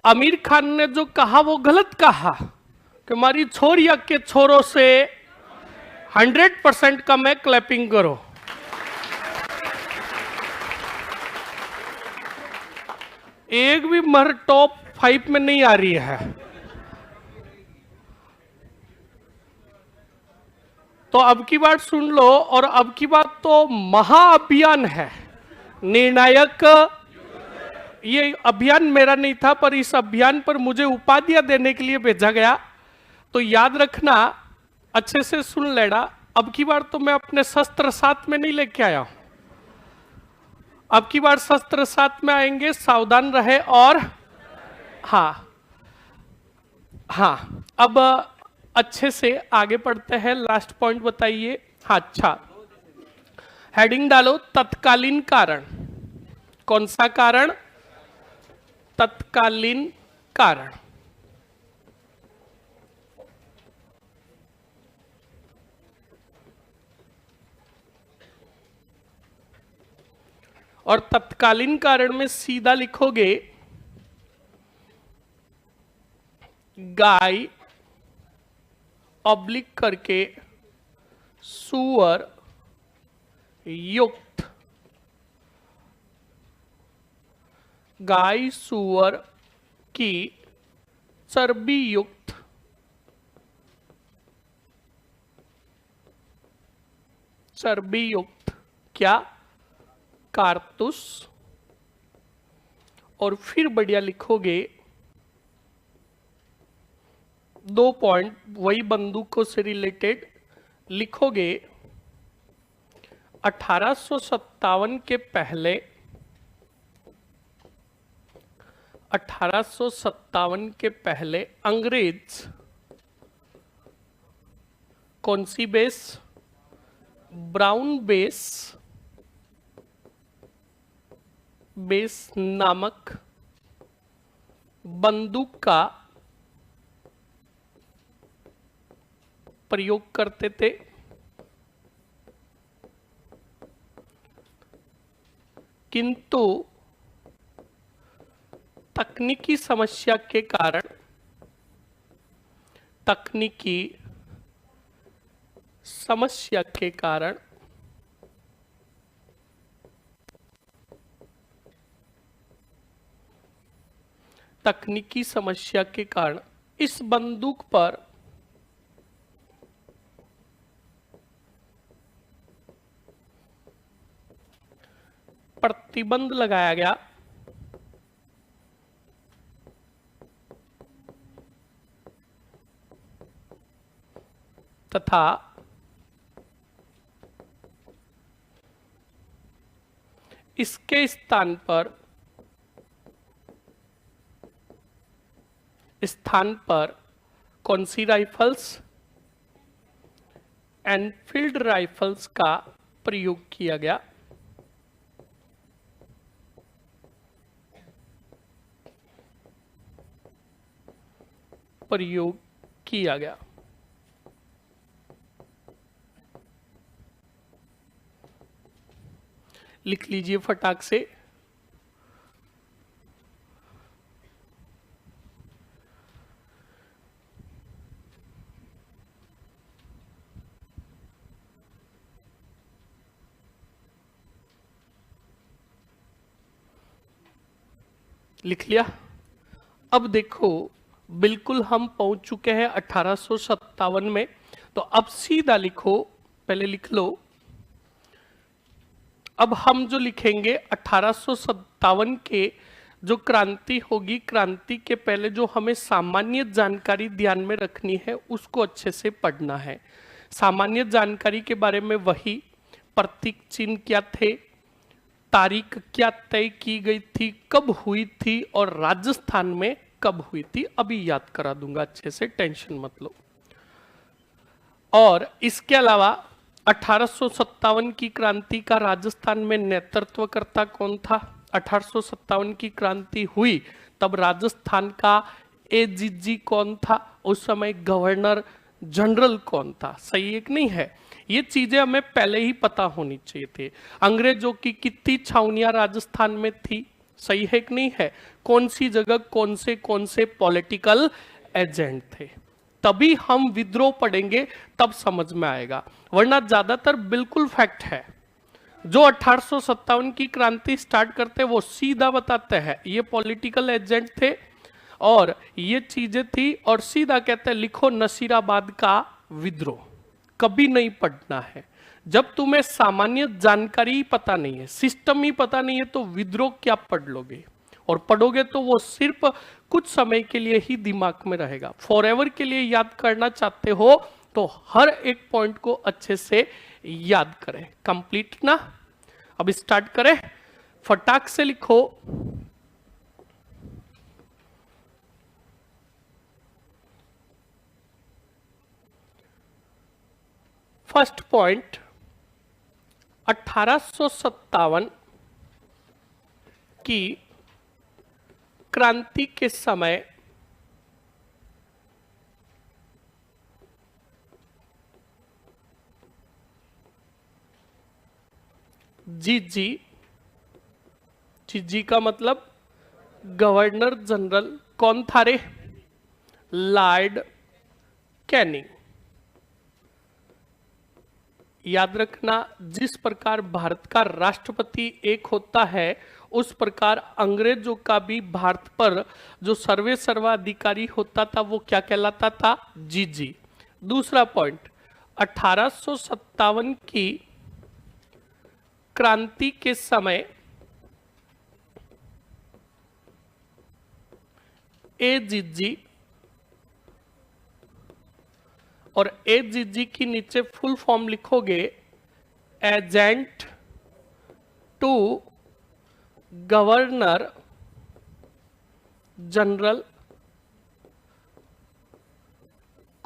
आमिर खान ने जो कहा वो गलत कहा कि हमारी छोरिया के छोरों से 100% कम है, क्लैपिंग करो। एक भी मर टॉप 5 में नहीं आ रही है। तो अब की बात सुन लो, और अब की बात तो महाअभियान है, निर्णायक। ये अभियान मेरा नहीं था, पर इस अभियान पर मुझे उपाधियां देने के लिए भेजा गया। तो याद रखना, अच्छे से सुन लेना। अब की बार तो मैं अपने शस्त्र साथ में नहीं लेके आया हूं। अब की बार शस्त्र साथ में आएंगे, सावधान रहे। और हाँ हाँ, अब अच्छे से आगे पढ़ते हैं। लास्ट पॉइंट बताइए। हाँ, अच्छा, हेडिंग डालो, तत्कालीन कारण। कौन सा कारण? तत्कालीन कारण। और तत्कालीन कारण में सीधा लिखोगे गाय ऑब्लिक करके सुअर युक्त, गाय सुअर की चर्बी युक्त क्या? कारतूस। और फिर बढ़िया लिखोगे 2 पॉइंट, वही बंदूकों से रिलेटेड लिखोगे। 1857 के पहले, 1857 के पहले अंग्रेज कौन सी बेस? ब्राउन बेस नामक बंदूक का प्रयोग करते थे। किंतु तकनीकी समस्या के कारण, तकनीकी समस्या के कारण इस बंदूक पर प्रतिबंध लगाया गया। तथा इसके स्थान पर कौन सी राइफल्स? एनफील्ड राइफल्स का प्रयोग किया गया। लिख लीजिए फटाक से। लिख लिया? अब देखो, बिल्कुल हम पहुंच चुके हैं 1857 में। तो अब सीधा लिखो, पहले लिख लो। अब हम जो लिखेंगे 1857 के जो क्रांति होगी, क्रांति के पहले जो हमें सामान्य जानकारी ध्यान में रखनी है उसको अच्छे से पढ़ना है। सामान्य जानकारी के बारे में वही प्रतीक चिन्ह क्या थे, तारीख क्या तय की गई थी, कब हुई थी, और राजस्थान में कब हुई थी। अभी याद करा दूंगा अच्छे से, टेंशन मत लो। और इसके अलावा 1857 की क्रांति का राजस्थान में नेतृत्वकर्ता कौन था? 1857 की क्रांति हुई तब राजस्थान का एजीजी कौन था? उस समय गवर्नर जनरल कौन था? सही एक नहीं है? ये चीजें हमें पहले ही पता होनी चाहिए थी। अंग्रेजों की कितनी छावनियां राजस्थान में थी? सही है कि नहीं है? कौन सी जगह कौन से पॉलिटिकल एजेंट थे, तभी हम विद्रोह पढ़ेंगे तब समझ में आएगा, वरना ज्यादातर बिल्कुल फैक्ट है। जो 1857 की क्रांति स्टार्ट करते वो सीधा बताते हैं ये पॉलिटिकल एजेंट थे और ये चीजें थी, और सीधा कहते हैं लिखो नसीराबाद का विद्रोह। कभी नहीं पढ़ना है। जब तुम्हें सामान्य जानकारी ही पता नहीं है, सिस्टम ही पता नहीं है, तो विद्रोह क्या पढ़ लोगे? और पढ़ोगे तो वो सिर्फ कुछ समय के लिए ही दिमाग में रहेगा। फॉरएवर के लिए याद करना चाहते हो तो हर एक पॉइंट को अच्छे से याद करें। कंप्लीट ना? अब स्टार्ट करें, फटाक से लिखो। फर्स्ट पॉइंट, 1857 की क्रांति के समय जी का मतलब गवर्नर जनरल कौन था रे? Lord Canning. याद रखना, जिस प्रकार भारत का राष्ट्रपति एक होता है उस प्रकार अंग्रेजों का भी भारत पर जो सर्वे सर्वाधिकारी होता था वो क्या कहलाता था? जी। दूसरा पॉइंट, 1857 की क्रांति के समय एजीजी, और एजीजी की नीचे फुल फॉर्म लिखोगे एजेंट टू गवर्नर जनरल।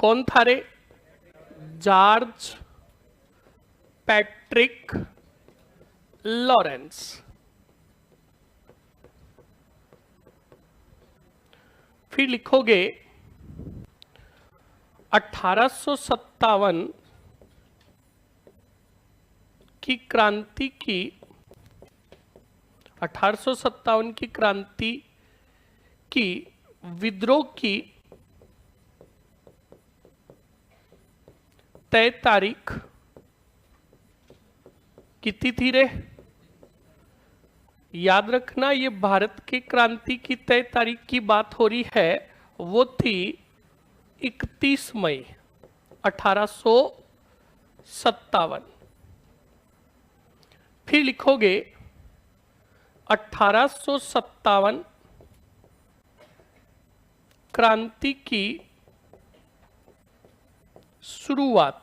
कौन था रे? George Patrick Lawrence. फिर लिखोगे 1857 की क्रांति की 1857 की क्रांति की विद्रोह की तय तारीख कितनी थी रे? याद रखना, ये भारत की क्रांति की तय तारीख की बात हो रही है, वो थी 31 मई 1857। फिर लिखोगे 1857 क्रांति की शुरुआत।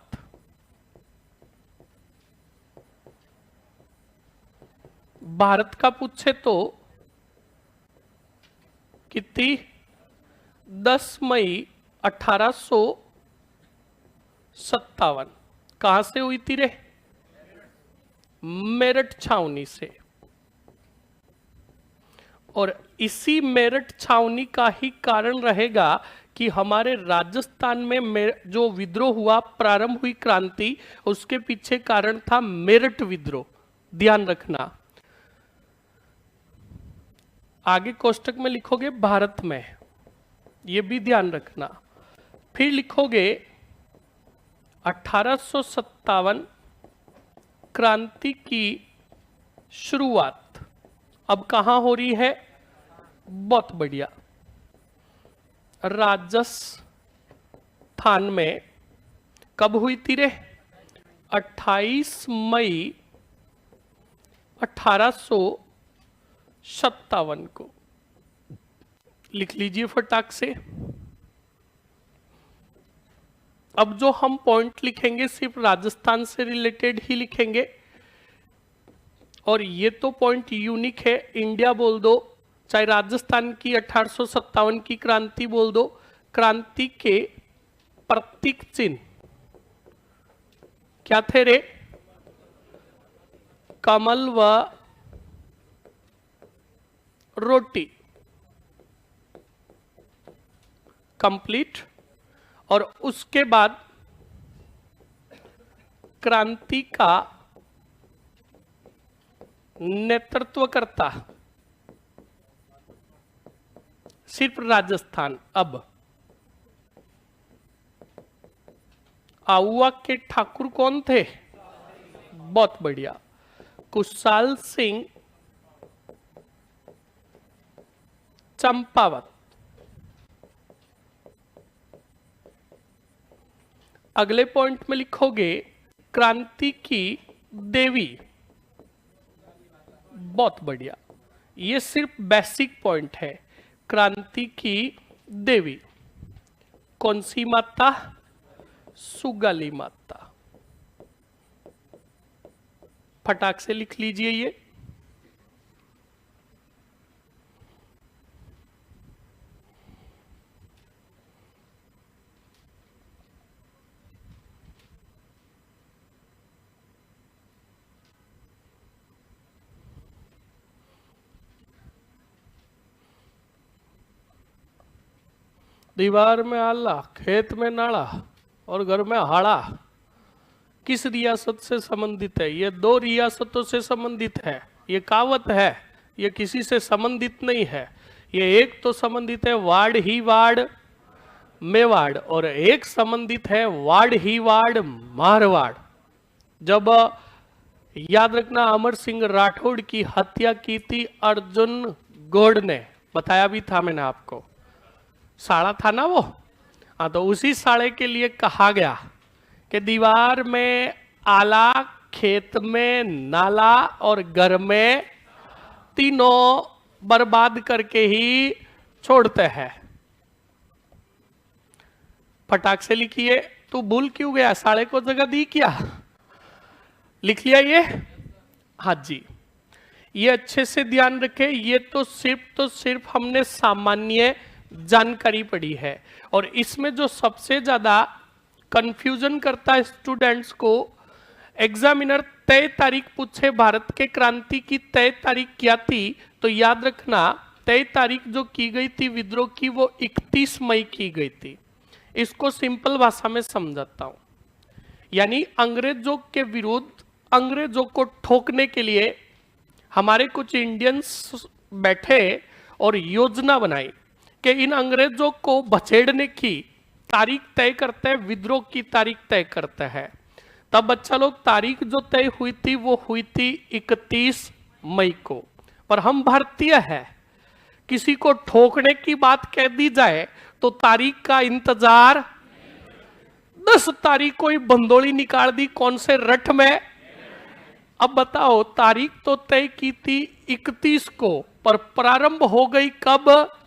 भारत का पूछे तो कितनी? 10 मई 1857। कहां से हुई थी रे? मेरठ छावनी से। और इसी मेरठ छावनी का ही कारण रहेगा कि हमारे राजस्थान में जो विद्रोह हुआ, प्रारंभ हुई क्रांति, उसके पीछे कारण था मेरठ विद्रोह। ध्यान रखना। आगे कोष्टक में लिखोगे भारत में, ये भी ध्यान रखना। फिर लिखोगे 1857 क्रांति की शुरुआत अब कहां हो रही है? बहुत बढ़िया, राजस्थान में। कब हुई थी रे? 28 मई 1857 को। लिख लीजिए फटाक से। अब जो हम पॉइंट लिखेंगे सिर्फ राजस्थान से रिलेटेड ही लिखेंगे, और ये तो पॉइंट यूनिक है। इंडिया बोल दो, चाहे राजस्थान की 1857 की क्रांति बोल दो, क्रांति के प्रतीक चिन्ह क्या थे रे? कमल व रोटी। कंप्लीट। और उसके बाद क्रांति का नेतृत्व करता सिर्फ राजस्थान। अब आउवा के ठाकुर कौन थे? बहुत बढ़िया, कुशाल सिंह चंपावत। अगले पॉइंट में लिखोगे क्रांति की देवी। बहुत बढ़िया, ये सिर्फ बेसिक पॉइंट है। क्रांति की देवी कौन सी माता? सुगाली माता। फटाक से लिख लीजिए ये। दीवार में आला, खेत में नाला और घर में हाड़ा किस रियासत से संबंधित है? ये दो रियासतों से संबंधित है। ये कहावत है, ये किसी से संबंधित नहीं है। ये एक तो संबंधित है वाड़ ही वाड़ मेवाड़, और एक संबंधित है वाड़ ही वाड़ मारवाड़। जब याद रखना, अमर सिंह राठौड़ की हत्या की थी अर्जुन गौड़ ने, बताया भी था मैंने आपको। साड़ा था ना वो, हाँ, तो उसी साड़े के लिए कहा गया कि दीवार में आला, खेत में नाला और घर में, तीनों बर्बाद करके ही छोड़ते हैं। फटाक से लिखिए। तू भूल क्यों गया? साड़े को जगह दी क्या? लिख लिया ये? हाँ जी, ये अच्छे से ध्यान रखें। ये तो सिर्फ हमने सामान्य जानकारी पढ़ी है, और इसमें जो सबसे ज्यादा कंफ्यूजन करता है स्टूडेंट्स को, एग्जामिनर तय तारीख पूछे भारत के क्रांति की तय तारीख क्या थी, तो याद रखना तय तारीख जो की गई थी विद्रोह की, वो 31 मई की गई थी। इसको सिंपल भाषा में समझाता हूं। यानी अंग्रेजों के विरुद्ध, अंग्रेजों को ठोकने के लिए हमारे कुछ इंडियंस बैठे और योजना बनाई कि इन अंग्रेजों को बछेड़ने की तारीख तय करते हैं, विद्रोह की तारीख तय करते हैं। तब बच्चा लोग तारीख जो तय हुई थी वो हुई थी 31 मई को। पर हम भारतीय हैं, किसी को ठोकने की बात कह दी जाए तो तारीख का इंतजार, 10 तारीख को ही बंदोली निकाल दी। कौन से रट में? अब बताओ, तारीख तो तय की थी 31 को, पर प्रारंभ हो गई कब?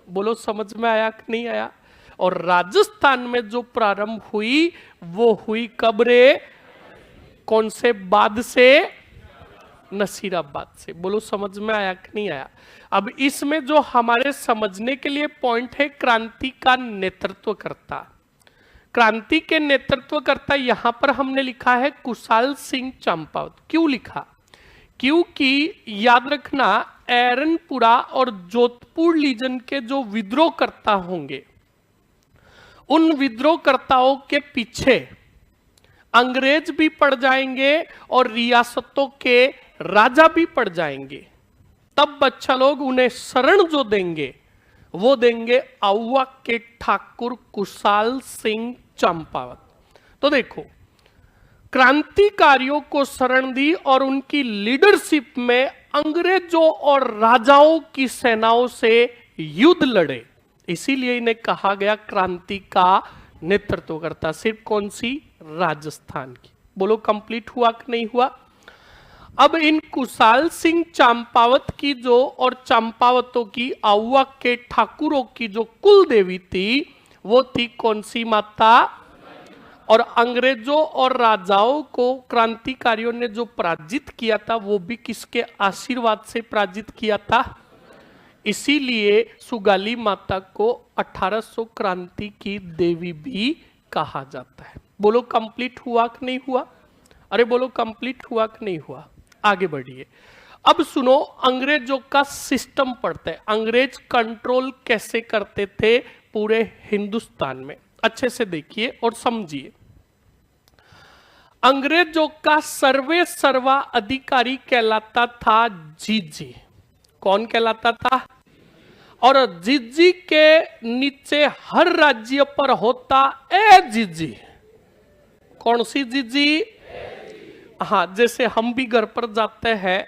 बोलो, समझ में आया कि नहीं आया? और राजस्थान में जो प्रारंभ हुई वो हुई कब रे? कौन से बाद से? नसीराबाद से। बोलो, समझ में आया कि नहीं आया? अब इसमें जो हमारे समझने के लिए पॉइंट है, क्रांति का नेतृत्व करता, क्रांति के नेतृत्व करता, यहां पर हमने लिखा है कुशाल सिंह चंपावत। क्यों लिखा? क्योंकि याद रखना, एरनपुरा और जोधपुर लीजन के जो विद्रोहकर्ता होंगे, उन विद्रोहकर्ताओं के पीछे अंग्रेज भी पड़ जाएंगे और रियासतों के राजा भी पड़ जाएंगे। तब बच्चा लोग उन्हें शरण जो देंगे वो देंगे आउवा के ठाकुर कुशाल सिंह चंपावत। तो देखो, क्रांतिकारियों को शरण दी और उनकी लीडरशिप में अंग्रेजों और राजाओं की सेनाओं से युद्ध लड़े। इसीलिए इन्हें कहा गया क्रांति का नेतृत्व करता। सिर्फ कौन सी? राजस्थान की। बोलो, कंप्लीट हुआ कि नहीं हुआ? अब इन कुशाल सिंह चंपावत की जो, और चंपावतों की, आउवा के ठाकुरों की जो कुल देवी थी वो थी कौन सी माता? और अंग्रेजों और राजाओं को क्रांतिकारियों ने जो पराजित किया था वो भी किसके आशीर्वाद से पराजित किया था? इसीलिए सुगाली माता को 1800 क्रांति की देवी भी कहा जाता है। बोलो, कंप्लीट हुआ कि नहीं हुआ? अरे बोलो, कंप्लीट हुआ कि नहीं हुआ? आगे बढ़िए। अब सुनो, अंग्रेजों का सिस्टम पढ़ते हैं। अंग्रेज कंट्रोल कैसे करते थे पूरे हिंदुस्तान में, अच्छे से देखिए और समझिए। अंग्रेजों का सर्वे सर्वा अधिकारी कहलाता था जीजी। कौन कहलाता था? और जीजी के नीचे हर राज्य पर होता ए जीजी। कौन सी जीजी? हाँ, जैसे हम भी घर पर जाते हैं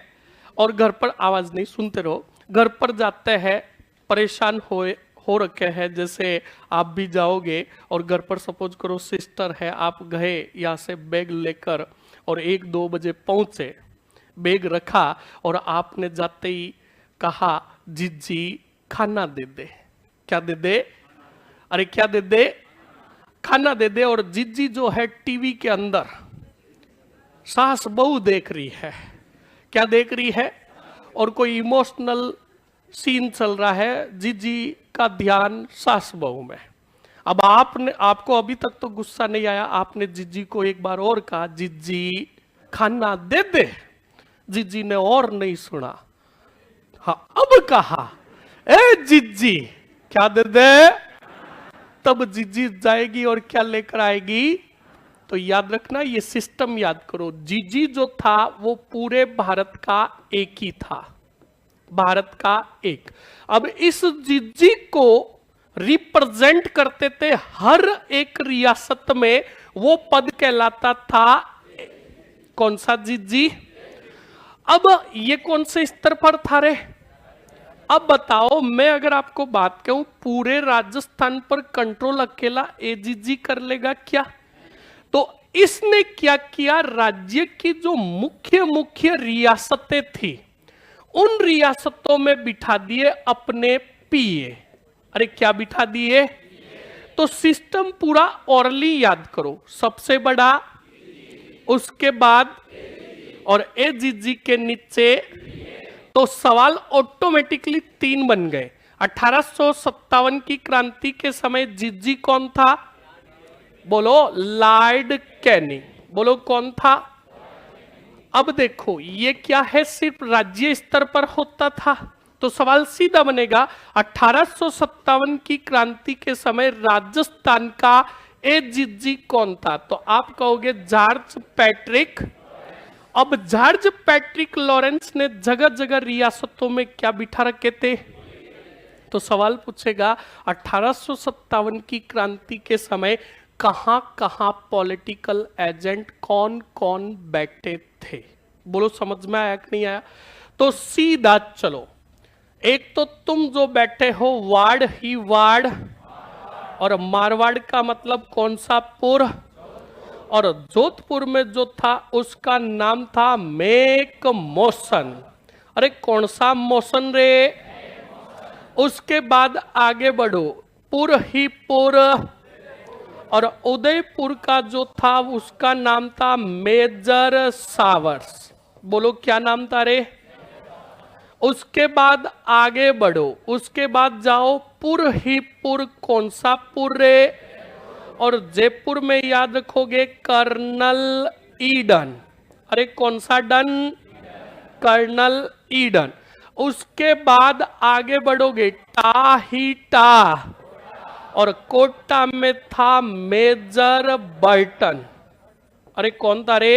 और घर पर आवाज नहीं सुनते रहो, घर पर जाते हैं, परेशान हो रखे हैं, जैसे आप भी जाओगे और घर पर सपोज करो सिस्टर है, आप गए यहाँ से बैग लेकर और 1-2 बजे पहुंचे, बैग रखा और आपने जाते ही कहा जीजी खाना दे दे। क्या दे दे? अरे क्या दे दे? खाना दे दे। और जीजी जो है टीवी के अंदर सास बहू देख रही है। क्या देख रही है? और कोई इमोशनल सीन चल रहा है, जीजी का ध्यान सास बहू में। अब आपको अभी तक तो गुस्सा नहीं आया, आपने जीजी को एक बार और कहा जीजी खाना दे दे। जीजी ने और नहीं सुना। हाँ, अब कहा ए जीजी क्या दे दे। तब जीजी जाएगी और क्या लेकर आएगी? तो याद रखना, ये सिस्टम याद करो। जीजी जो था वो पूरे भारत का एक ही था, भारत का एक। अब इस जीजी को रिप्रेजेंट करते थे हर एक रियासत में, वो पद कहलाता था कौन सा? जीजी। अब ये कौन से स्तर पर था रे? अब बताओ, मैं अगर आपको बात कहूं पूरे राजस्थान पर कंट्रोल अकेला एजीजी कर लेगा क्या? तो इसने क्या किया, राज्य की जो मुख्य मुख्य रियासतें थी उन रियासतों में बिठा दिए अपने पीए। अरे क्या बिठा दिए? तो सिस्टम पूरा ऑरली याद करो, सबसे बड़ा, उसके बाद और एजीजी के नीचे। तो सवाल ऑटोमेटिकली 3 बन गए। 1857 की क्रांति के समय जीजी कौन था? बोलो लॉर्ड कैनिंग। बोलो कौन था? अब देखो ये क्या है, सिर्फ राज्य स्तर पर होता था। तो सवाल सीधा बनेगा 1857 की क्रांति के समय राजस्थान का एजीजी कौन था? तो आप कहोगे जॉर्ज पैट्रिक। अब जॉर्ज पैट्रिक लॉरेंस ने जगह जगह रियासतों में क्या बिठा रखे थे? तो सवाल पूछेगा 1857 की क्रांति के समय कहां कहां पॉलिटिकल एजेंट कौन कौन बैठे थे? बोलो समझ में आया कि नहीं आया? तो सीधा चलो, एक तो तुम जो बैठे हो वार्ड ही वार्ड, और मारवाड़ का मतलब कौन सा? पुर। और जोधपुर में जो था उसका नाम था मेक मोशन। अरे कौन सा मोशन रे? उसके बाद आगे बढ़ो, पुर ही पुर, और उदयपुर का जो था उसका नाम था मेजर सावर्स। बोलो क्या नाम था रे? उसके बाद आगे बढ़ो, उसके बाद जाओ पुर ही पुर, कौन सा पुर रे? और जयपुर में याद रखोगे कर्नल ईडन। अरे कौन सा डन? Colonel Eden. उसके बाद आगे बढ़ोगे टाहीटा, और कोटा में था मेजर बर्टन। अरे कौन था रे?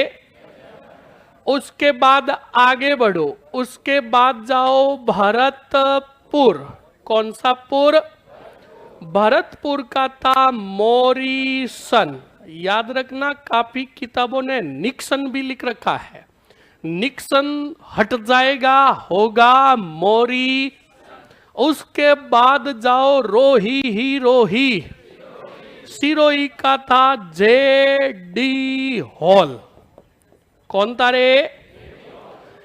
उसके बाद आगे बढ़ो, उसके बाद जाओ भरतपुर। कौन सा पुर? भरतपुर का था मॉरिसन। याद रखना, काफी किताबों ने निक्सन भी लिख रखा है। निक्सन हट जाएगा, होगा मोरी। उसके बाद जाओ रोही ही रोही, सिरोही का था जे.डी. हॉल। कौन था रे?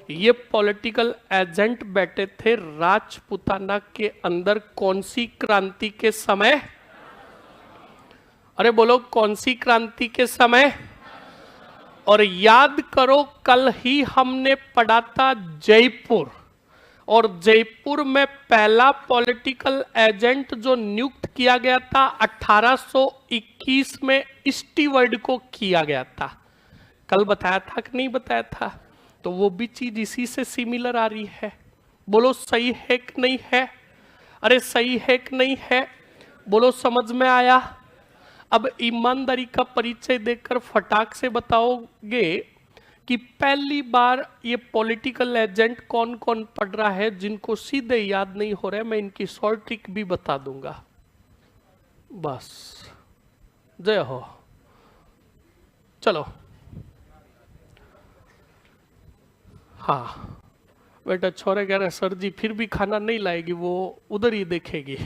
ये पॉलिटिकल एजेंट बैठे थे राजपूताना के अंदर। कौन सी क्रांति के समय? अरे बोलो कौन सी क्रांति के समय? और याद करो, कल ही हमने पढ़ा था जयपुर, और जयपुर में पहला पॉलिटिकल एजेंट जो नियुक्त किया गया था 1821 में स्टीवर्ड को किया गया था। कल बताया था कि नहीं बताया था? तो वो भी चीज इसी से सिमिलर आ रही है। बोलो सही है कि नहीं है? अरे सही है कि नहीं है? बोलो समझ में आया? अब ईमानदारी का परिचय देकर फटाक से बताओगे कि पहली बार ये पॉलिटिकल एजेंट कौन कौन पढ़ रहा है, जिनको सीधे याद नहीं हो रहा है, मैं इनकी शॉर्ट ट्रिक भी बता दूंगा। बस, जय हो। चलो, हाँ बेटा, छोरे कह रहे सर जी फिर भी खाना नहीं लाएगी, वो उधर ही देखेगी,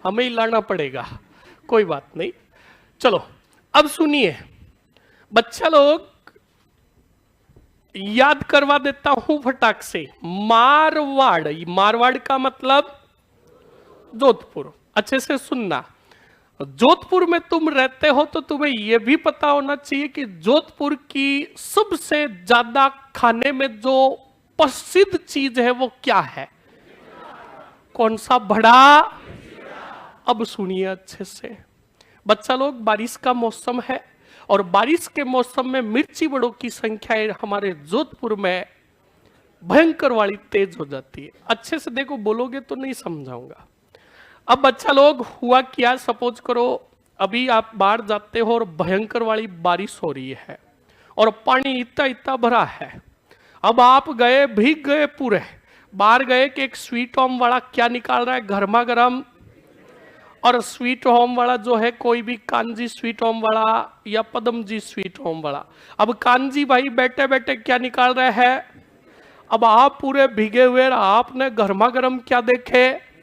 हमें ही लाना पड़ेगा। कोई बात नहीं, चलो अब सुनिए बच्चा लोग, याद करवा देता हूं फटाक से। मारवाड़, मारवाड़ का मतलब जोधपुर। अच्छे से सुनना, जोधपुर में तुम रहते हो तो तुम्हें यह भी पता होना चाहिए कि जोधपुर की सबसे ज्यादा खाने में जो प्रसिद्ध चीज है वो क्या है? कौन सा बड़ा? अब सुनिए अच्छे से बच्चा लोग, बारिश का मौसम है और बारिश के मौसम में मिर्ची बड़ों की संख्या हमारे जोधपुर में भयंकर वाली तेज हो जाती है। अच्छे से देखो, बोलोगे तो नहीं समझाऊंगा। अब बच्चा लोग, हुआ क्या, सपोज करो अभी आप बाहर जाते हो और भयंकर वाली बारिश हो रही है और पानी इतना इतना भरा है। अब आप गए, भीग गए पूरे, बाहर गए कि एक स्वीट होम वाला क्या निकाल रहा है, गर्मा गर्म। और स्वीट होम वाला जो है, कोई भी कांजी स्वीट होम वाला या पदम जी स्वीट होम वाला। अब कांजी भाई बैठे बैठे क्या निकाल रहे हैं? अब आप पूरे भीगे हुए, आपने गर्मा गर्म क्या देखे?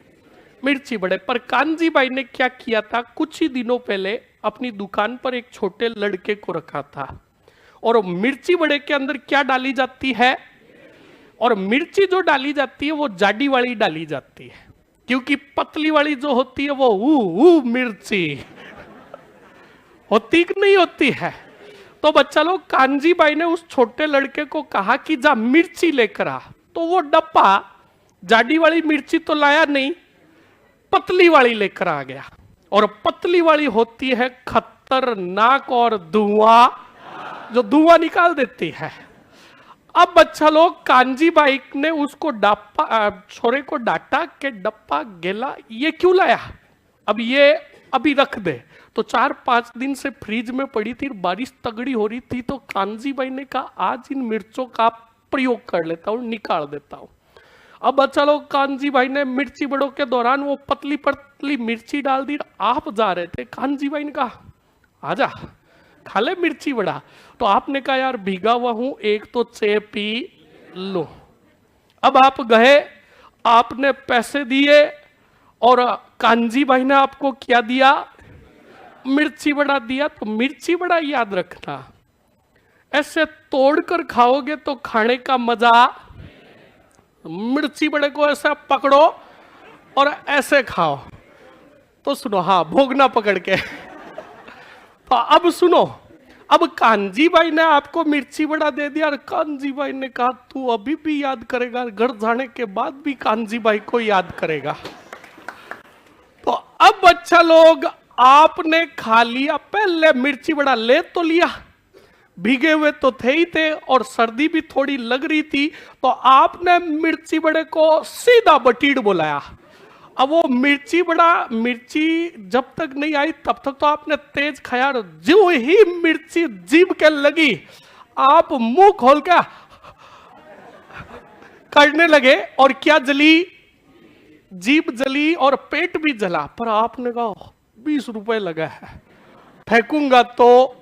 मिर्ची बड़े। पर कांजी भाई ने क्या किया था, कुछ ही दिनों पहले अपनी दुकान पर एक छोटे लड़के को रखा था और मिर्ची बड़े के अंदर क्या डाली जाती है? और मिर्ची जो डाली जाती है वो जाडी वाली डाली जाती है, क्योंकि पतली वाली जो होती है वो मिर्ची होती कि नहीं होती है। तो बच्चा लोग, कांजी भाई ने उस छोटे लड़के को कहा कि जा मिर्ची लेकर आ, तो वो डब्बा जाडी वाली मिर्ची तो लाया नहीं, पतली वाली लेकर आ गया। और पतली वाली होती है खतरनाक और धुआं, जो धुआं निकाल देती है। अब बच्चा लोग, कांजी बाई ने उसको छोरे को डांटा कि डप्पा गेला ये क्यों लाया, अब ये अभी रख दे। तो 4-5 दिन से फ्रिज में पड़ी थी, बारिश तगड़ी हो रही थी, तो कांजी बाई ने कहा आज इन मिर्चों का प्रयोग कर लेता हूं, निकाल देता हूं। अब बच्चा लोग, कांजी भाई ने मिर्ची बड़ों के दौरान वो पतली पतली मिर्ची डाल दी। आप जा रहे थे, कांजी भाई ने कहा आजा खा ले मिर्ची बड़ा। तो आपने कहा यार भीगा हुआ हूं, एक तो चे पी लो। अब आप गए, आपने पैसे दिए और कांजी भाई ने आपको क्या दिया? मिर्ची बड़ा दिया। तो मिर्ची बड़ा याद रखना, ऐसे तोड़कर खाओगे तो खाने का मजा, मिर्ची बड़े को ऐसा पकड़ो और ऐसे खाओ तो सुनो, हाँ भोगना पकड़ के। तो अब सुनो, अब कांजी भाई ने आपको मिर्ची बड़ा दे दिया और कांजी भाई ने कहा तू अभी भी याद करेगा, घर जाने के बाद भी कांजी भाई को याद करेगा। तो अब बच्चा लोग, आपने खा लिया, पहले मिर्ची बड़ा ले तो लिया, भीगे हुए तो थे ही थे और सर्दी भी थोड़ी लग रही थी, तो आपने मिर्ची बड़े को सीधा बटीड़ बुलाया। अब वो मिर्ची जब तक नहीं आई तब तक तो आपने तेज खाया, जो ही मिर्ची जीभ के लगी आप मुंह खोल के करने लगे और क्या जली? जीभ जली और पेट भी जला। पर आपने कहा 20 रुपए लगा है, फेंकूंगा तो,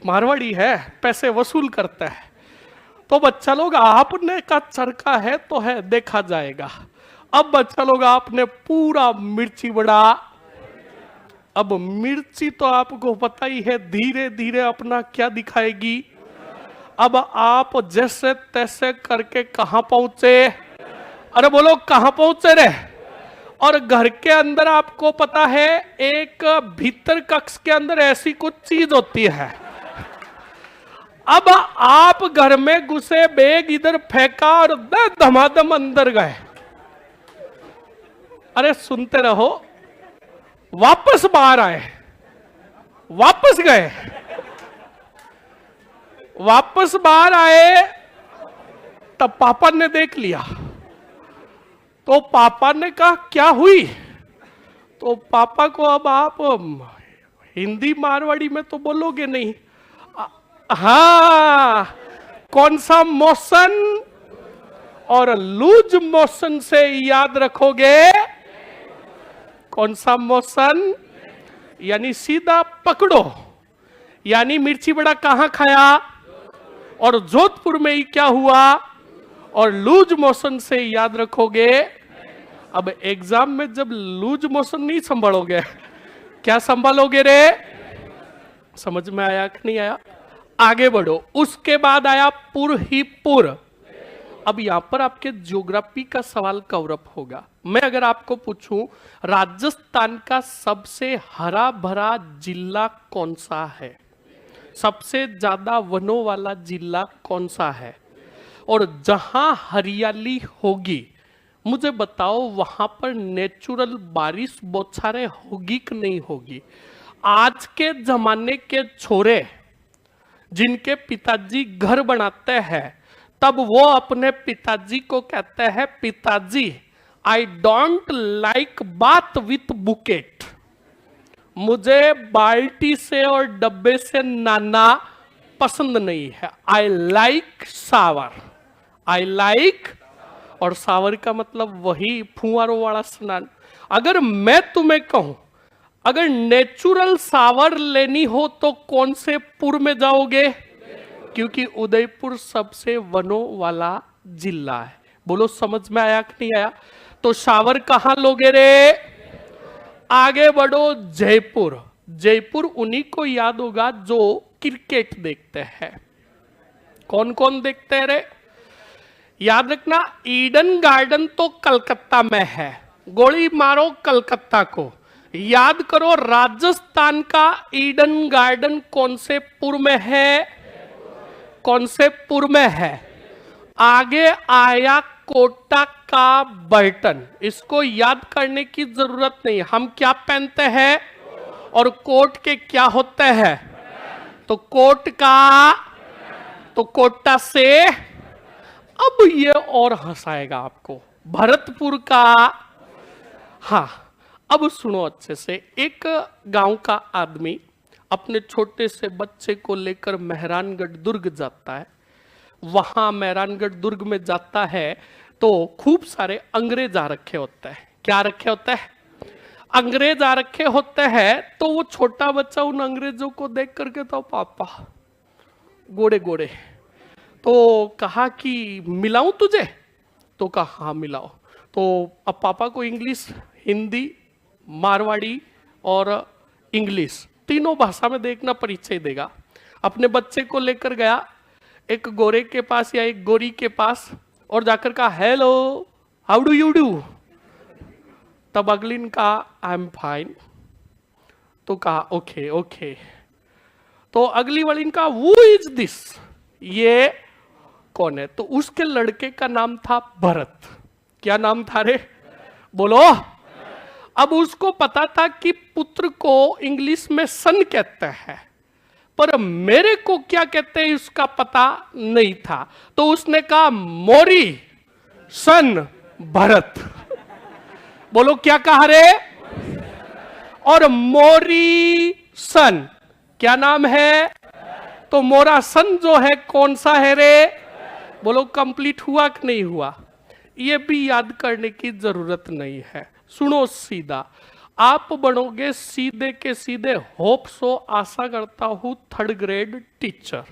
मारवाड़ी है पैसे वसूल करता है। तो बच्चा लोग, आपने का चरखा है तो है, देखा जाएगा। अब बच्चा लोग, आपने पूरा मिर्ची बड़ा, अब मिर्ची तो आपको पता ही है धीरे धीरे अपना क्या दिखाएगी। अब आप जैसे तैसे करके कहां पहुंचे? अरे बोलो कहां पहुंचे रे? और घर के अंदर आपको पता है एक भीतर कक्ष के अंदर ऐसी कुछ चीज होती है। अब आप घर में घुसे, बैग इधर फेंका और धमाधम अंदर गए। अरे सुनते रहो, वापस बाहर आए, वापस गए, वापस बाहर आए, तब पापा ने देख लिया। तो पापा ने कहा क्या हुई? तो पापा को, अब आप हिंदी मारवाड़ी में तो बोलोगे नहीं, हाँ कौन सा मोशन? और लूज मोशन से याद रखोगे कौन सा मोशन? यानी सीधा पकड़ो। यानी मिर्ची बड़ा कहां खाया? और जोधपुर में ही क्या हुआ? और लूज मोशन से याद रखोगे। अब एग्जाम में जब लूज मोशन नहीं संभालोगे, क्या संभालोगे रे? समझ में आया कि नहीं आया? आगे बढ़ो। उसके बाद आया पुर ही पुर। अब यहां पर आपके ज्योग्राफी का सवाल कवर अप होगा। मैं अगर आपको पूछूं राजस्थान का सबसे हरा भरा जिला कौन सा है, सबसे ज्यादा वनों वाला जिला कौन सा है, और जहां हरियाली होगी मुझे बताओ वहां पर नेचुरल बारिश बौछारें होगी कि नहीं होगी? आज के जमाने के छोरे जिनके पिताजी घर बनाते हैं, तब वो अपने पिताजी को कहते हैं, पिताजी आई डोंट लाइक बात विथ बुकेट, मुझे बाल्टी से और डब्बे से नहाना पसंद नहीं है। I like shower, I like, और शावर का मतलब वही फुहारों वाला स्नान। अगर मैं तुम्हें कहूं अगर नेचुरल शावर लेनी हो तो कौन से पुर में जाओगे? क्योंकि उदयपुर सबसे वनों वाला जिला है। बोलो समझ में आया कि नहीं आया? तो शावर कहां लोगे रे? आगे बढ़ो। जयपुर। जयपुर उन्हीं को याद होगा जो क्रिकेट देखते हैं। कौन कौन देखते हैं रे? याद रखना, ईडन गार्डन तो कलकत्ता में है, गोली मारो कलकत्ता को। याद करो राजस्थान का ईडन गार्डन कौन से पुर में है? कौन से पुर में है? आगे आया कोटा का बर्टन। इसको याद करने की जरूरत नहीं। हम क्या पहनते हैं और कोट के क्या होते हैं? तो कोट का, तो कोटा से। अब ये और हंसाएगा आपको, भरतपुर का। हाँ, अब सुनो अच्छे से। एक गांव का आदमी अपने छोटे से बच्चे को लेकर मेहरानगढ़ दुर्ग जाता है। वहां मेहरानगढ़ दुर्ग में जाता है तो खूब सारे अंग्रेज आ रखे होते हैं। क्या रखे होते हैं? अंग्रेज आ रखे होते हैं। तो वो छोटा बच्चा उन अंग्रेजों को देख करके तो पापा गोरे गोरे, तो कहा कि मिलाऊं तुझे? तो कहा हाँ मिलाओ। तो अब पापा को इंग्लिश, हिंदी, मारवाड़ी और इंग्लिश तीनों भाषा में देखना परिचय देगा। अपने बच्चे को लेकर गया एक गोरे के पास या एक गोरी के पास और जाकर कहा hello how do you do? तब अगली ने कहा आई एम फाइन। तो कहा ओके ओके। तो अगली वाली ने कहा हु इज दिस? ये कौन है? तो उसके लड़के का नाम था भरत। क्या नाम था रे? बोलो। अब उसको पता था कि पुत्र को इंग्लिश में सन कहते हैं, पर मेरे को क्या कहते हैं इसका पता नहीं था। तो उसने कहा मोरी सन भरत। बोलो क्या कहा रे? और मोरी सन क्या नाम है? तो मोरा सन जो है कौन सा है रे? बोलो कंप्लीट हुआ कि नहीं हुआ? ये भी याद करने की जरूरत नहीं है। सुनो सीधा, आप बनोगे सीधे के सीधे, होप सो आशा करता हूं थर्ड ग्रेड टीचर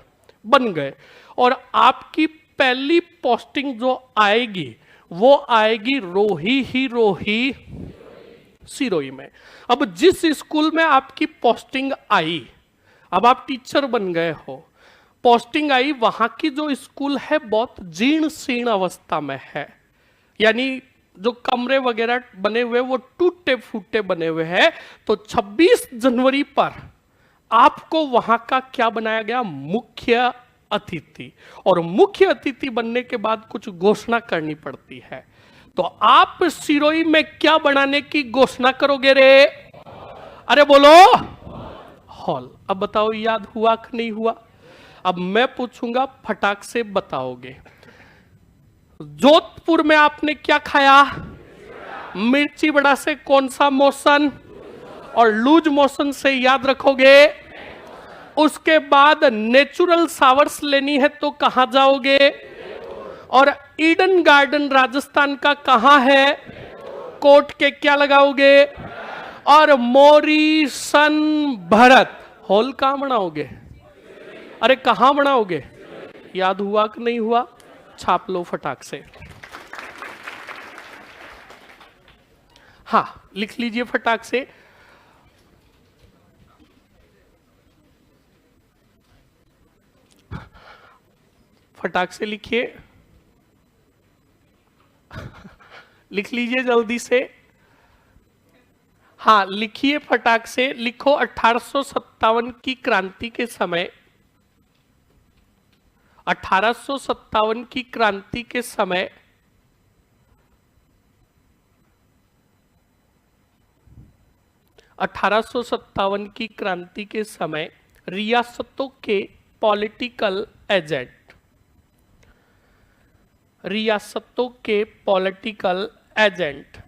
बन गए। और आपकी पहली पोस्टिंग जो आएगी वो आएगी रोही ही रोही सिरोही में। अब जिस स्कूल में आपकी पोस्टिंग आई, अब आप टीचर बन गए हो, पोस्टिंग आई, वहां की जो स्कूल है बहुत जीर्ण शीर्ण अवस्था में है। यानी जो कमरे वगैरह बने हुए वो टूटे फूटे बने हुए हैं। तो 26 जनवरी पर आपको वहां का क्या बनाया गया? मुख्य अतिथि। और मुख्य अतिथि बनने के बाद कुछ घोषणा करनी पड़ती है। तो आप सिरोही में क्या बनाने की घोषणा करोगे रे? अरे बोलो हॉल। अब बताओ याद हुआ कि नहीं हुआ? अब मैं पूछूंगा, फटाक से बताओगे। जोधपुर में आपने क्या खाया? मिर्ची बड़ा से कौन सा मोशन? और लूज मोशन से याद रखोगे उसके बाद नेचुरल शावर्स लेनी है तो कहां जाओगे? और ईडन गार्डन राजस्थान का कहां है? कोट के क्या लगाओगे? और मोरीसन भरत हॉल कहां बनाओगे? अरे कहां बनाओगे? याद हुआ कि नहीं हुआ? छाप लो फटाक से। हाँ, लिख लीजिए फटाक से। फटाक से लिखिए, लिख लीजिए जल्दी से। हाँ लिखिए फटाक से, लिखो 1857 की क्रांति के समय, 1857 की क्रांति के समय 1857 की क्रांति के समय रियासतों के पॉलिटिकल एजेंट, रियासतों के पॉलिटिकल एजेंट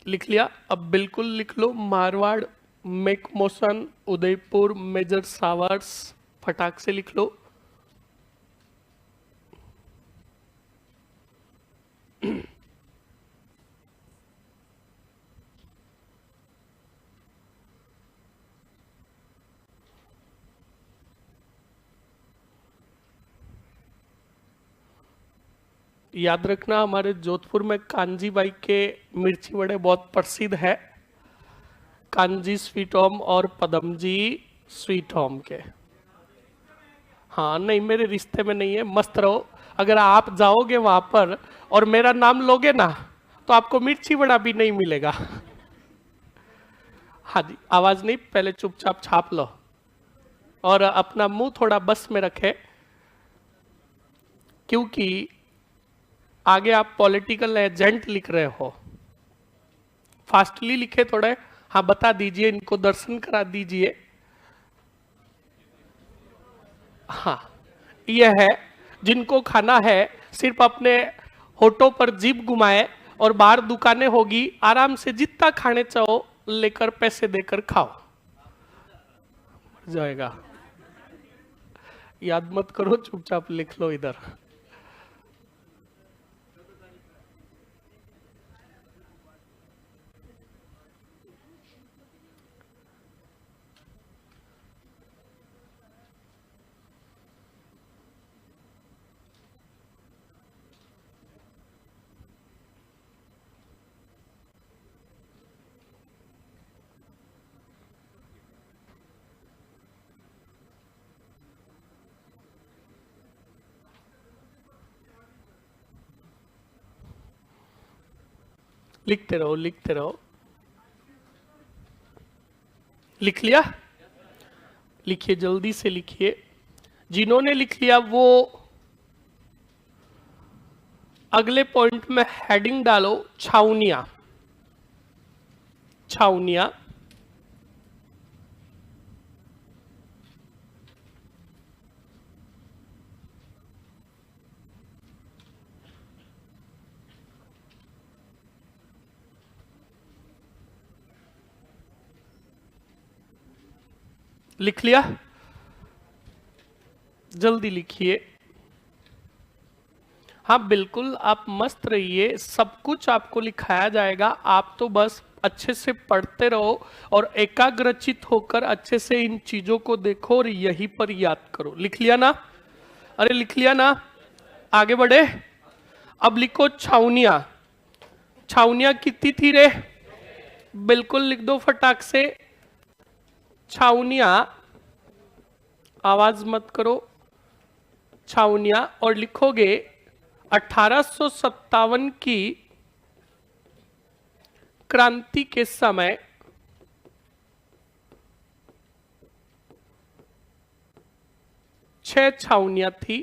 लिख लिया? अब बिल्कुल लिख लो, मारवाड़, मेकमोसन, उदयपुर, मेजर सावर्स, फटाक से लिख लो। याद रखना हमारे जोधपुर में कांजी बाई के मिर्ची वड़े बहुत प्रसिद्ध है, कांजी स्वीट होम और पदमजी स्वीट होम के। हाँ नहीं, मेरे रिश्ते में नहीं है, मस्त रहो। अगर आप जाओगे वहां पर और मेरा नाम लोगे ना तो आपको मिर्ची वड़ा भी नहीं मिलेगा। हाँ जी, आवाज नहीं, पहले चुपचाप छाप लो और अपना मुंह थोड़ा बस में रखे, क्योंकि आगे आप पॉलिटिकल एजेंट लिख रहे हो। फास्टली लिखे थोड़े। हाँ बता दीजिए, इनको दर्शन करा दीजिए। हाँ यह है, जिनको खाना है सिर्फ अपने होठों पर जीभ घुमाए और बाहर दुकानें होगी, आराम से जितना खाने चाहो लेकर पैसे देकर खाओ, जाएगा। याद मत करो, चुपचाप लिख लो इधर। लिखते रहो, लिखते रहो। लिख लिया? लिखिए, जल्दी से लिखिए। जिन्होंने लिख लिया वो अगले पॉइंट में हेडिंग डालो, छावनिया। छावनिया लिख लिया? जल्दी लिखिए। हाँ बिल्कुल, आप मस्त रहिए, सब कुछ आपको लिखाया जाएगा, आप तो बस अच्छे से पढ़ते रहो और एकाग्रचित होकर अच्छे से इन चीजों को देखो और यहीं पर याद करो। लिख लिया ना? अरे लिख लिया ना? आगे बढ़े। अब लिखो छावनिया। छावनिया कितनी थी रे? बिल्कुल लिख दो फटाक से। छावनिया, आवाज मत करो, छावनिया। और लिखोगे 1857 की क्रांति के समय 6 छावनियां थी।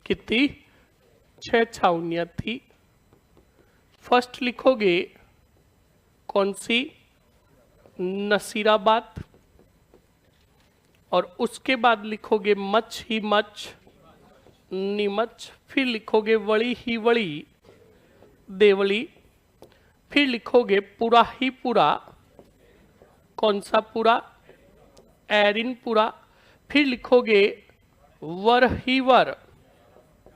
कितनी? 6 छावनियां थी। फर्स्ट लिखोगे कौन सी? नसीराबाद, और उसके बाद लिखोगे मच ही मच, नीमच, फिर लिखोगे वड़ी ही वड़ी, देवली, फिर लिखोगे पूरा ही पूरा, कौन सा पूरा, एरिनपुरा, फिर लिखोगे वर ही वर,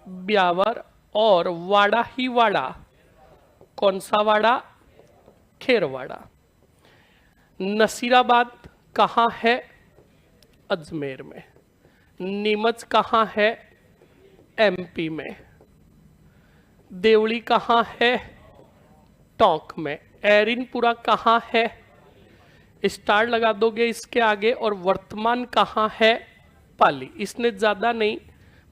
ब्यावर, और वाड़ा ही वाड़ा, कौन सा वाड़ा, खेरवाड़ा। नसीराबाद कहाँ है, अजमेर में। नीमच कहाँ है, एमपी में। देवली कहाँ है, टोंक में। एरिनपुरा कहाँ है, स्टार लगा दोगे इसके आगे, और वर्तमान कहाँ है, पाली। इसने ज्यादा नहीं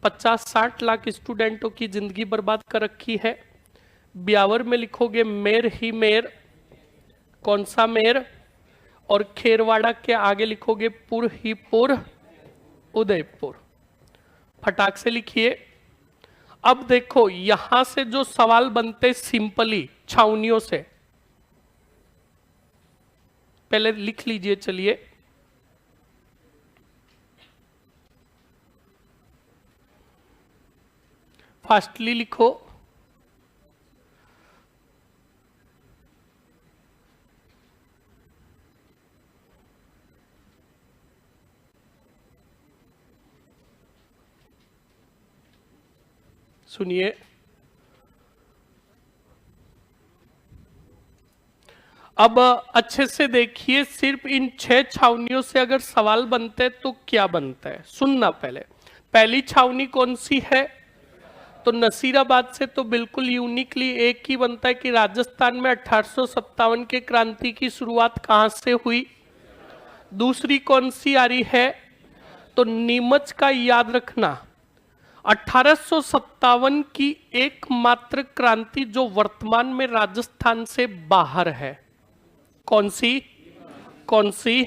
50-60 लाख स्टूडेंटों की जिंदगी बर्बाद कर रखी है। ब्यावर में लिखोगे मेर ही मेर, कौन सा मेर, और खेरवाड़ा के आगे लिखोगे पुर ही पुर, उदयपुर। फटाक से लिखिए। अब देखो यहां से जो सवाल बनते सिंपली छावनियों से, पहले लिख लीजिए। चलिए, फास्टली लिखो। सुनिए, अब अच्छे से देखिए। सिर्फ इन 6 छावनियों से अगर सवाल बनते तो क्या बनता है, सुनना पहले। पहली छावनी कौन सी है, तो नसीराबाद से तो बिल्कुल यूनिकली एक ही बनता है कि राजस्थान में 1857 के क्रांति की शुरुआत कहां से हुई। दूसरी कौन सी आ रही है, तो नीमच का याद रखना। 1857 की एकमात्र क्रांति जो वर्तमान में राजस्थान से बाहर है, कौन सी, कौन सी,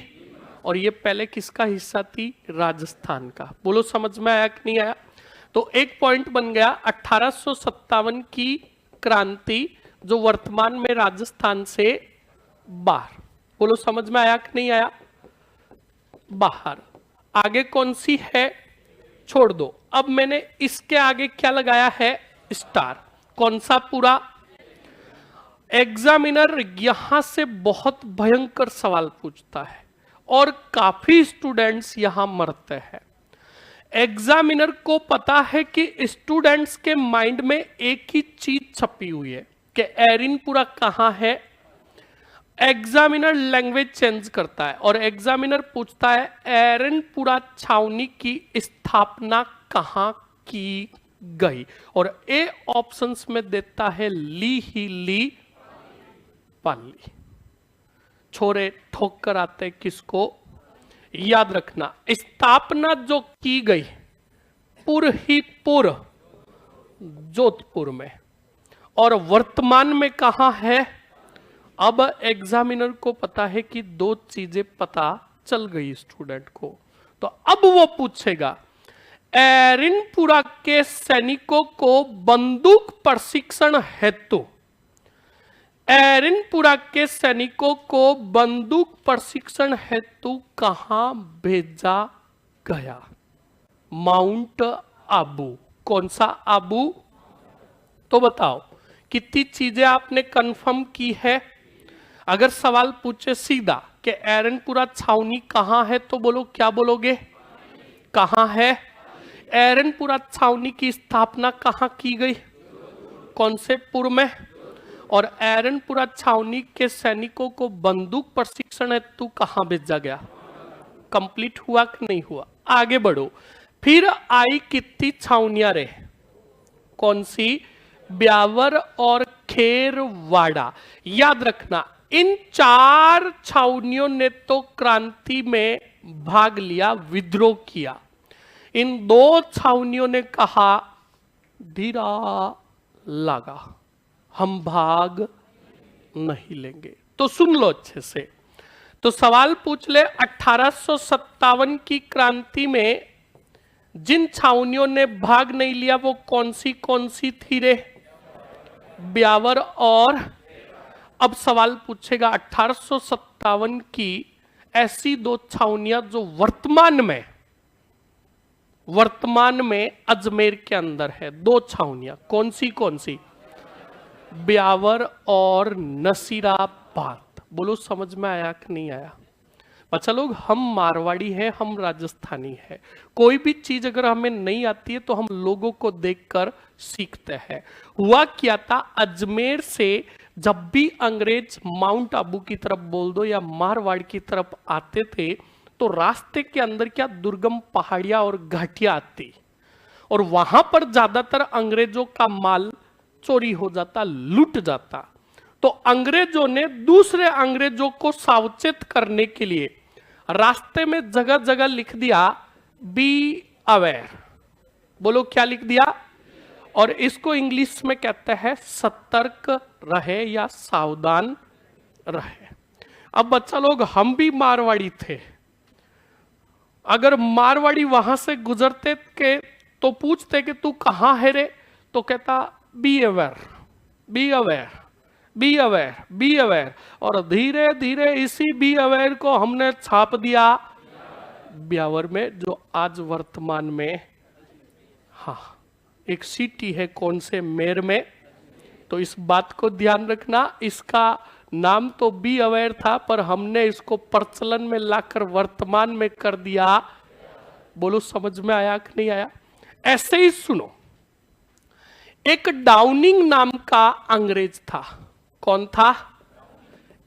और ये पहले किसका हिस्सा थी, राजस्थान का। बोलो समझ में आया कि नहीं आया। तो एक पॉइंट बन गया 1857 की क्रांति जो वर्तमान में राजस्थान से बाहर। बोलो समझ में आया कि नहीं आया, बाहर। आगे कौन सी है, छोड़ दो। अब मैंने इसके आगे क्या लगाया है, स्टार। कौन सा पूरा। एग्जामिनर यहां से बहुत भयंकर सवाल पूछता है और काफी स्टूडेंट्स यहां मरते हैं। एग्जामिनर को पता है कि स्टूडेंट्स के माइंड में एक ही चीज छपी हुई है कि एरिनपुरा कहां है। एग्जामिनर लैंग्वेज चेंज करता है और एग्जामिनर पूछता है एरिनपुरा छावनी की स्थापना कहां की गई, और ए ऑप्शंस में देता है ली ही ली, पाली। छोरे ठोक कर आते किसको, याद रखना। स्थापना जो की गई पुर ही पुर, जोधपुर में, और वर्तमान में कहां है। अब एग्जामिनर को पता है कि दो चीजें पता चल गई स्टूडेंट को, तो अब वो पूछेगा एरिनपुरा के सैनिकों को बंदूक प्रशिक्षण हेतु, एरिनपुरा के सैनिकों को बंदूक प्रशिक्षण हेतु कहां भेजा गया। माउंट आबू। कौन सा आबू, तो बताओ कितनी चीजें आपने कंफर्म की है। अगर सवाल पूछे सीधा कि एरिनपुरा छावनी कहां है, तो बोलो, क्या बोलोगे, कहां है। एरिनपुरा छावनी की स्थापना कहां की गई, कौन से पुर में, और एरिनपुरा छावनी के सैनिकों को बंदूक प्रशिक्षण हेतु कहां भेजा गया। कंप्लीट हुआ कि नहीं हुआ। आगे बढ़ो। फिर आई कितनी छावनियां रहे, कौन सी, ब्यावर और खेरवाड़ा। याद रखना इन 4 छावनियों ने तो क्रांति में भाग लिया, विद्रोह किया। इन 2 छावनियों ने कहा धीरा लगा, हम भाग नहीं लेंगे। तो सुन लो अच्छे से। तो सवाल पूछ ले 1857 की क्रांति में जिन छावनियों ने भाग नहीं लिया वो कौन सी थी रे, ब्यावर और अब सवाल पूछेगा 1857 की ऐसी दो छावनियां जो वर्तमान में अजमेर के अंदर है, दो छावनियां, कौन सी? ब्यावर और नसीराबाद। बोलो समझ में आया कि नहीं आया? बच्चा लोग, हम मारवाड़ी हैं, हम राजस्थानी हैं, कोई भी चीज अगर हमें नहीं आती है तो हम लोगों को देखकर सीखते हैं। हुआ क्या था, अजमेर से जब भी अंग्रेज माउंट आबू की तरफ बोल दो या मारवाड़ की तरफ आते थे तो रास्ते के अंदर क्या दुर्गम पहाड़ियां और घाटियां आती और वहां पर ज्यादातर अंग्रेजों का माल चोरी हो जाता, लूट जाता। तो अंग्रेजों ने दूसरे अंग्रेजों को सावचेत करने के लिए रास्ते में जगह जगह लिख दिया बी अवेयर। बोलो क्या लिख दिया? और इसको इंग्लिश में कहते हैं सतर्क रहे या सावधान रहे। अब बच्चा लोग, हम भी मारवाड़ी थे, अगर मारवाड़ी वहां से गुजरते के तो पूछते कि तू कहां है रे, तो कहता be aware, be aware, be aware, be aware. और धीरे धीरे इसी बी अवेयर को हमने छाप दिया ब्यावर में, जो आज वर्तमान में, हाँ, एक सिटी है, कौन से, मेर में। तो इस बात को ध्यान रखना, इसका नाम तो बी अवेयर था पर हमने इसको प्रचलन में लाकर वर्तमान में कर दिया। बोलो समझ में आया कि नहीं आया? ऐसे ही सुनो, एक डाउनिंग नाम का अंग्रेज था। कौन था?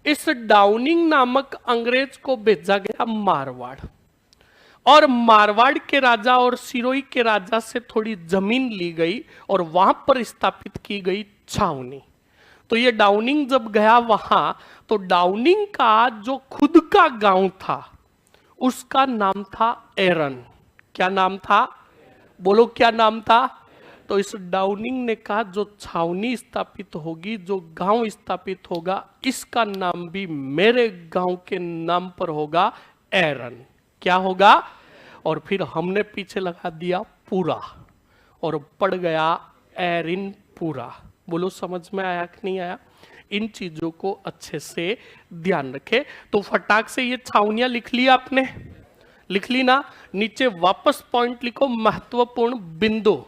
इस डाउनिंग नामक अंग्रेज को भेजा गया मारवाड़, और मारवाड़ के राजा और सिरोही के राजा से थोड़ी जमीन ली गई और वहां पर स्थापित की गई छावनी। तो ये डाउनिंग जब गया वहां, तो डाउनिंग का जो खुद का गांव था उसका नाम था एरन। क्या नाम था? बोलो क्या नाम था? तो इस डाउनिंग ने कहा जो छावनी स्थापित होगी, जो गांव स्थापित होगा, इसका नाम भी मेरे गांव के नाम पर होगा, एरन। क्या होगा? और फिर हमने पीछे लगा दिया पूरा और पड़ गया एरिन पूरा। बोलो समझ में आया कि नहीं आया? इन चीजों को अच्छे से ध्यान रखे। तो फटाक से ये छावनियां लिख ली आपने, लिख ली ना? नीचे वापस पॉइंट लिखो, महत्वपूर्ण बिंदु।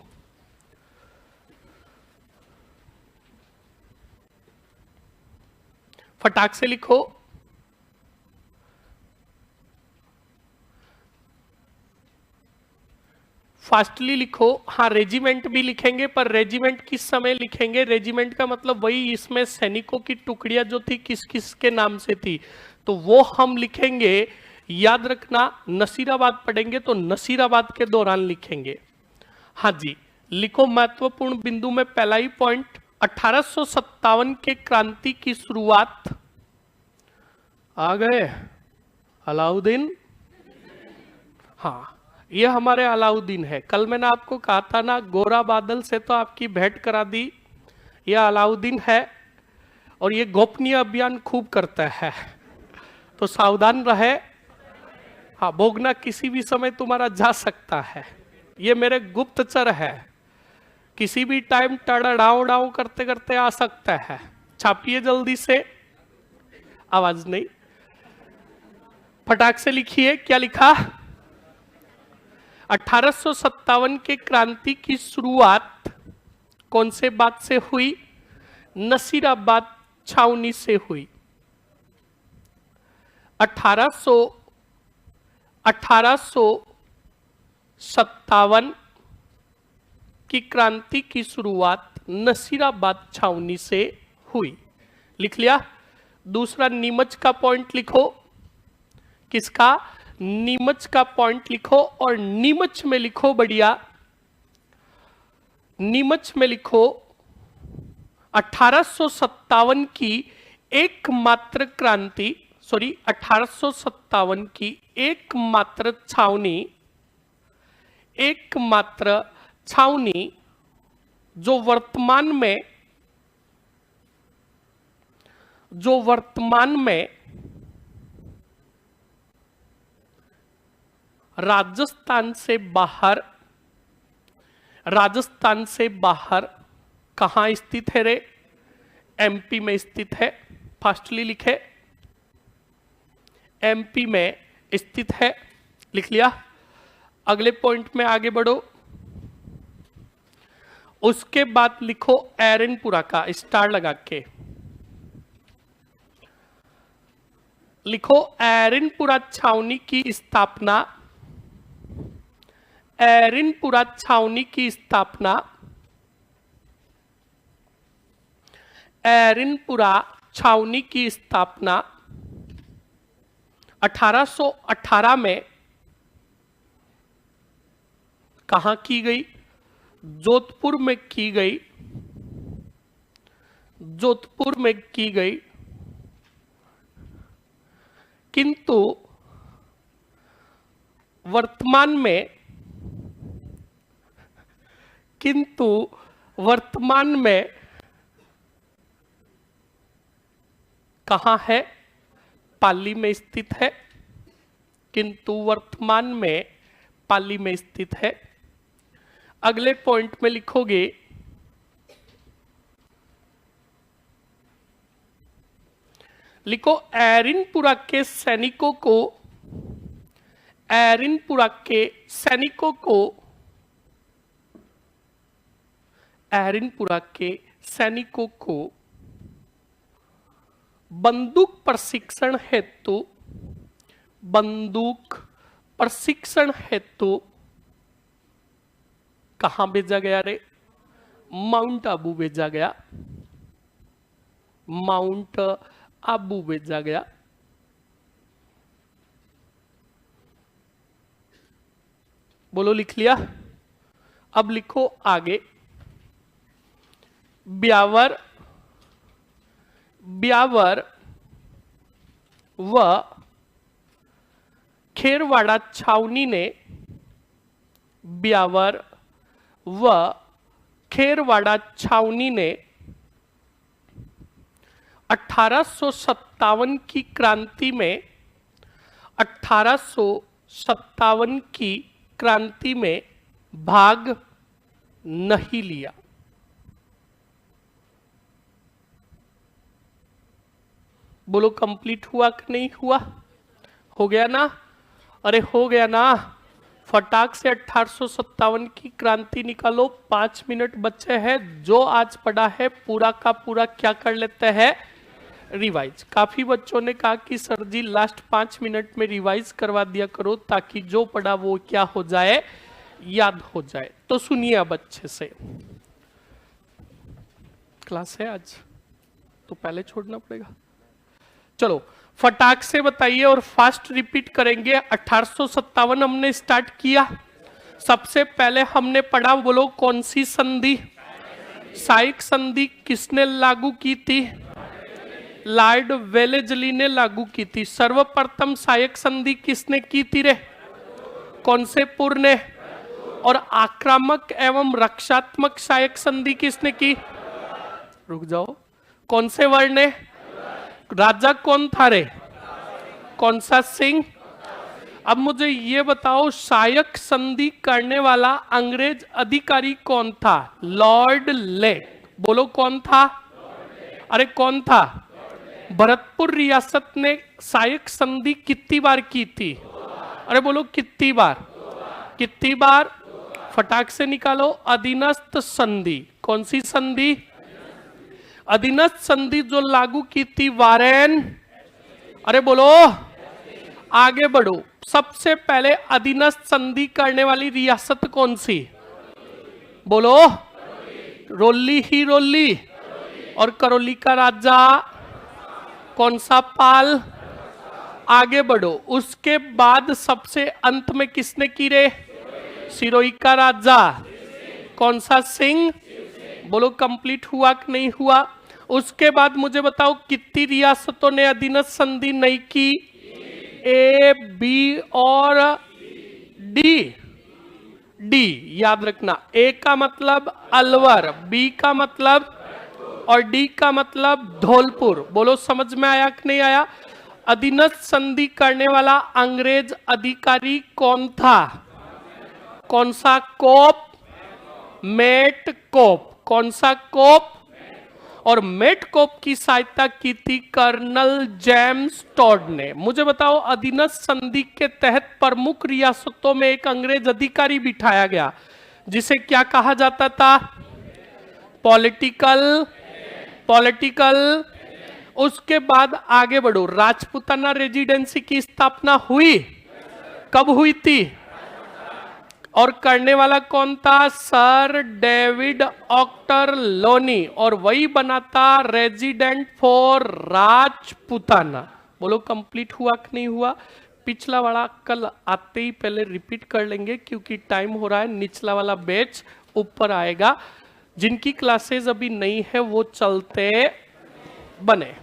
फटाक से लिखो। फास्टली लिखो। हाँ, रेजिमेंट भी लिखेंगे, पर रेजिमेंट किस समय लिखेंगे? रेजिमेंट का मतलब वही, इसमें सैनिकों की टुकड़ियां जो थी किस किस के नाम से थी, तो वो हम लिखेंगे। याद रखना, नसीराबाद पढ़ेंगे तो नसीराबाद के दौरान लिखेंगे। हाँ जी, लिखो महत्वपूर्ण बिंदु में पहला ही पॉइंट, 1857 के क्रांति की शुरुआत। आ गए अलाउद्दीन? हाँ, ये हमारे अलाउद्दीन है। कल मैंने आपको कहा था ना, गोरा बादल से तो आपकी भेंट करा दी। ये अलाउद्दीन है और ये गोपनीय अभियान खूब करता है, तो सावधान रहे। हाँ, भोगना किसी भी समय तुम्हारा जा सकता है। ये मेरे गुप्तचर है, किसी भी टाइम टड़ाड़ाव डाव करते करते आ सकता है। छापिए जल्दी से, आवाज नहीं, फटाक से लिखिए। क्या लिखा? 1857 के क्रांति की शुरुआत कौन से बात से हुई? नसीराबाद छावनी से हुई। 1857 की क्रांति की शुरुआत नसीराबाद छावनी से हुई। लिख लिया? दूसरा नीमच का पॉइंट लिखो। किसका? नीमच का पॉइंट लिखो, और नीमच में लिखो बढ़िया, नीमच में लिखो 1857 की एकमात्र क्रांति, सॉरी 1857 की एकमात्र छावनी जो वर्तमान में राजस्थान से बाहर कहां स्थित है रे? एमपी में स्थित है। फास्टली लिखे। एमपी में स्थित है, लिख लिया। अगले पॉइंट में आगे बढ़ो। उसके बाद लिखो एरनपुरा का, स्टार लगा के लिखो। एरनपुरा छावनी की स्थापना, एरनपुरा छावनी की स्थापना, एरनपुरा छावनी की स्थापना 1818 में कहां की गई? जोधपुर में की गई, जोधपुर में की गई। किंतु वर्तमान में कहां है? पाली में स्थित है। किंतु वर्तमान में पाली में स्थित है। अगले पॉइंट में लिखोगे लिखो एरनपुरा के सैनिकों को, एरनपुरा के सैनिकों को, एरनपुरा के सैनिकों को बंदूक प्रशिक्षण हेतु, बंदूक प्रशिक्षण हेतु कहां भेजा गया रे? माउंट आबू भेजा गया, माउंट आबू भेजा गया। बोलो लिख लिया। अब लिखो आगे। ब्यावर, ब्यावर व खेरवाड़ा छावनी ने, ब्यावर व खेरवाड़ा छावनी ने 1857 की क्रांति में, 1857 की क्रांति में भाग नहीं लिया। बोलो कंप्लीट हुआ कि नहीं हुआ? हो गया ना? अरे हो गया ना? फटाक से 1857 की क्रांति निकालो। 5 मिनट बचे हैं। जो आज पढ़ा है पूरा का पूरा क्या कर लेते हैं? रिवाइज। काफी बच्चों ने कहा कि सर जी लास्ट 5 मिनट में रिवाइज करवा दिया करो ताकि जो पढ़ा वो क्या हो जाए, याद हो जाए। तो सुनिए अब अच्छे से। क्लास है आज तो पहले छोड़ना पड़ेगा। चलो फटाक से बताइए और फास्ट रिपीट करेंगे। 1857 हमने स्टार्ट किया। सबसे पहले हमने पढ़ा, बोलो कौन सी संधि? साइक संधि किसने लागू की थी? लॉर्ड वेलेस्ली ने लागू की थी। सर्वप्रथम सहायक संधि किसने की थी रे? कौन से पुर ने? और आक्रामक एवं रक्षात्मक सहायक संधि किसने की? रुक जाओ, कौन से वर्ण ने? राजा कौन था रे? कौन सा सिंह? अब मुझे ये बताओ, सहायक संधि करने वाला अंग्रेज अधिकारी कौन था? Lord lake. बोलो कौन था? अरे कौन था? भरतपुर रियासत ने सहायक संधि कितनी बार की थी? अरे बोलो कितनी बार? कितनी बार? फटाक से निकालो। अधीनस्थ संधि। कौन सी संधि? अधीनस्थ संधि जो लागू की थी वारेन। अरे बोलो, आगे बढ़ो। सबसे पहले अधीनस्थ संधि करने वाली रियासत कौन सी? बोलो, रोली ही रोली। और करौली का राजा कौन सा? पाल। आगे बढ़ो। उसके बाद सबसे अंत में किसने की रे? सिरोही का राजा कौन सा? सिंह। बोलो कंप्लीट हुआ कि नहीं हुआ? उसके बाद मुझे बताओ कितनी रियासतों ने अधीनस्थ संधि नहीं की? ए, बी और डी। डी याद रखना। ए का मतलब अलवर, बी का मतलब और डी का मतलब धौलपुर। बोलो समझ में आया कि नहीं आया? अधीनस्थ संधि करने वाला अंग्रेज अधिकारी कौन था? कौन सा? कोप। मेट कोप। कौन सा? कोप। और मेटकोप की सहायता की थी कर्नल जेम्स टॉड ने। मुझे बताओ, अधीनस्थ संधि के तहत प्रमुख रियासतों में एक अंग्रेज अधिकारी बिठाया गया जिसे क्या कहा जाता था? पॉलिटिकल। उसके बाद आगे बढ़ो, राजपूताना रेजिडेंसी की स्थापना हुई, कब हुई थी? और करने वाला कौन था? सर डेविड ऑक्टरलोनी, और वही बना था रेजिडेंट फॉर राजपूताना। बोलो कंप्लीट हुआ कि नहीं हुआ? पिछला वाला कल आते ही पहले रिपीट कर लेंगे क्योंकि टाइम हो रहा है। निचला वाला बैच ऊपर आएगा। जिनकी क्लासेस अभी नहीं है वो चलते बने।